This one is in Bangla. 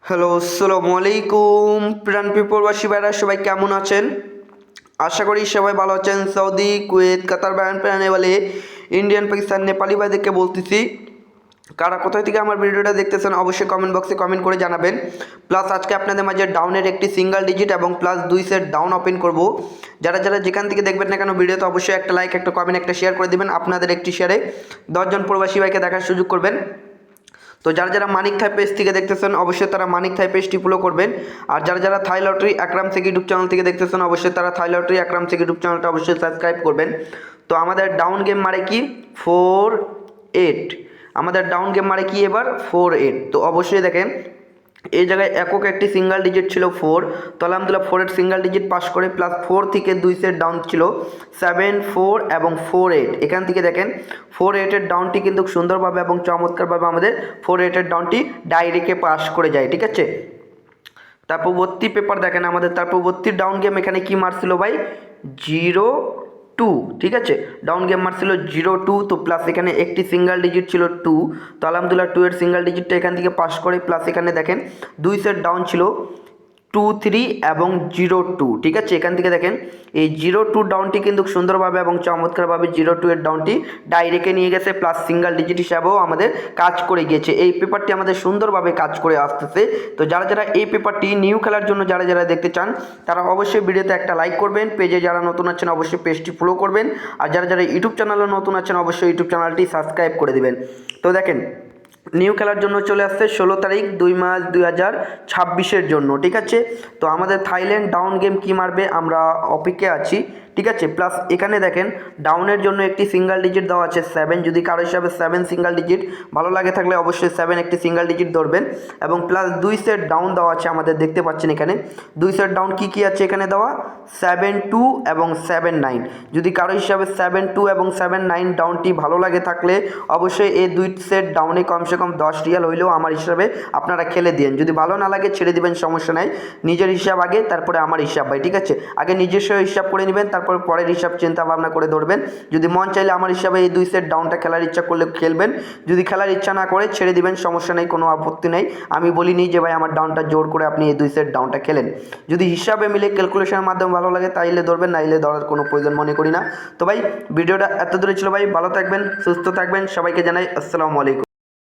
হ্যালো, আসসালামু আলাইকুম প্রাণপ্রিয় প্রবাসী ভাইরা, সবাই কেমন আছেন? আশা করি সবাই ভালো আছেন। সৌদি, কুয়েত, কাতার, বাহরাইন, নেপালে, ইন্ডিয়ান, পাকিস্তান, নেপালি ভাইদেরকে বলতেছি, কারা কোথায় থেকে আমার ভিডিওটা দেখতেছেন অবশ্যই কমেন্ট বক্সে কমেন্ট করে জানাবেন। প্লাস আজকে আপনাদের মাঝে ডাউনের একটি সিঙ্গেল ডিজিট এবং প্লাস 2 সেট ডাউন ওপেন করব। যারা যারা যেখান থেকে দেখবেন না কেন ভিডিওতে অবশ্যই একটা লাইক, একটা কমেন্ট, একটা শেয়ার করে দেবেন। আপনাদের একটি শেয়ারে 10 জন প্রবাসী ভাইকে দেখার সুযোগ করবেন। তো যারা যারা মানিক থাই পেজ থেকে দেখতেছেন অবশ্যই তারা মানিক থাই পেজটি ফলো করবেন। আর যারা যারা থাই লটারি আকরাম থেকে ইউটিউব চ্যানেল থেকে দেখতেছেন অবশ্যই তারা থাই লটারি আকরাম থেকে ইউটিউব চ্যানেলটা অবশ্যই সাবস্ক্রাইব করবেন। তো আমাদের ডাউন গেম মারে কি 4-8, আমাদের ডাউন গেম মারে কি এবার 4-8। তো অবশ্যই দেখেন এই জায়গায় একক একটি সিঙ্গেল ডিজিট ছিল 4, তো আলহামদুলিল্লাহ 4-8 সিঙ্গেল ডিজিট পাস করে প্লাস 4 থেকে 2 সেট ডাউন ছিল 7-4 এবং 4-8। এখান থেকে দেখেন 4-8-এর ডাউনটি কিন্তু সুন্দরভাবে এবং চমৎকারভাবে আমাদের 4-8-এর ডাউনটি ডাইরেক্টে পাস করে যায়, ঠিক আছে। তার পরবর্তী পেপার দেখেন আমাদের, তার পরবর্তী ডাউন গেম এখানে কি মারছিল ভাই 0-2, ঠিক আছে। ডাউন গেম মারছিল 0-2, তো প্লাস এখানে একটি সিঙ্গেল ডিজিট ছিল 2, তো আলহামদুলিল্লাহ 2 এর সিঙ্গেল ডিজিটটা এখান থেকে পাস করে প্লাস এখানে দেখেন 2 সেট ডাউন ছিল 2-3 এবং 0-2, ঠিক আছে। এখান থেকে দেখেন এই 0-2 ডাউনটি কিন্তু সুন্দরভাবে এবং চমৎকারভাবে 0-2 এর ডাউনটি ডাইরেক্টে নিয়ে গেছে প্লাস সিঙ্গেল ডিজিট হিসাবেও আমাদের কাজ করে গিয়েছে। এই পেপারটি আমাদের সুন্দরভাবে কাজ করে আসতেছে। তো যারা যারা এই পেপারটি নিউ খেলার জন্য যারা যারা দেখতে চান তারা অবশ্যই ভিডিওতে একটা লাইক করবেন। পেজে যারা নতুন আছেন অবশ্যই পেজটি ফলো করবেন। আর যারা যারা ইউটিউব চ্যানেলে নতুন আছেন অবশ্যই ইউটিউব চ্যানেলটি সাবস্ক্রাইব করে দিবেন। তো দেখেন নিউ খেলার জন্য চলে আসছে 16 তারিখ 2 মাস 2026-এর জন্য, ঠিক আছে। তো আমাদের থাইল্যান্ড ডাউন গেম কি মারবে আমরা অপেক্ষায় আছি, ঠিক আছে। প্লাস এখানে দেখেন ডাউনের জন্য একটি সিঙ্গেল ডিজিট দেওয়া আছে 7, যদি কারো হিসাবে 7 সিঙ্গেল ডিজিট ভালো লাগে থাকলে অবশ্যই 7 একটি সিঙ্গেল ডিজিট ধরবেন। এবং প্লাস 2 সেট ডাউন দেওয়া আছে আমাদের, দেখতে পাচ্ছেন এখানে 2 সেট ডাউন কি কি আছে এখানে দেওয়া 7-2 এবং 7-9। যদি কারো হিসাবে 7-2 এবং 7-9 ডাউনটি ভালো লাগে থাকলে অবশ্যই এই 2 সেট ডাউনে কমসে কম 10 রিয়াল হইলেও আমার হিসাবে আপনারা খেলে দিন। যদি ভালো না লাগে ছেড়ে দিবেন, সমস্যা নাই। নিজের হিসাব আগে, তারপরে আমার হিসাব ভাই, ঠিক আছে। আগে নিজস্ব হিসাব করে নেবেন, তারপর পরের হিসাব চিন্তা ভাবনা করে ধরবেন। যদি মন চাইলে আমার হিসাবে এই 2 সেট ডাউনটা খেলার ইচ্ছা করলে খেলবেন, যদি খেলার ইচ্ছা না করে ছেড়ে দিবেন, সমস্যা নেই, কোনো আপত্তি নেই। আমি বলিনি যে ভাই আমার ডাউনটা জোর করে আপনি এই 2 সেট ডাউনটা খেলেন। যদি হিসাবে মিলে ক্যালকুলেশনের মাধ্যমে ভালো লাগে তাইলে ধরবেন, নাইলে ধরার কোনো প্রয়োজন মনে করি না। তো ভাই ভিডিওটা এত দূরে ছিল ভাই, ভালো থাকবেন, সুস্থ থাকবেন, সবাইকে জানাই আসসালামু আলাইকুম।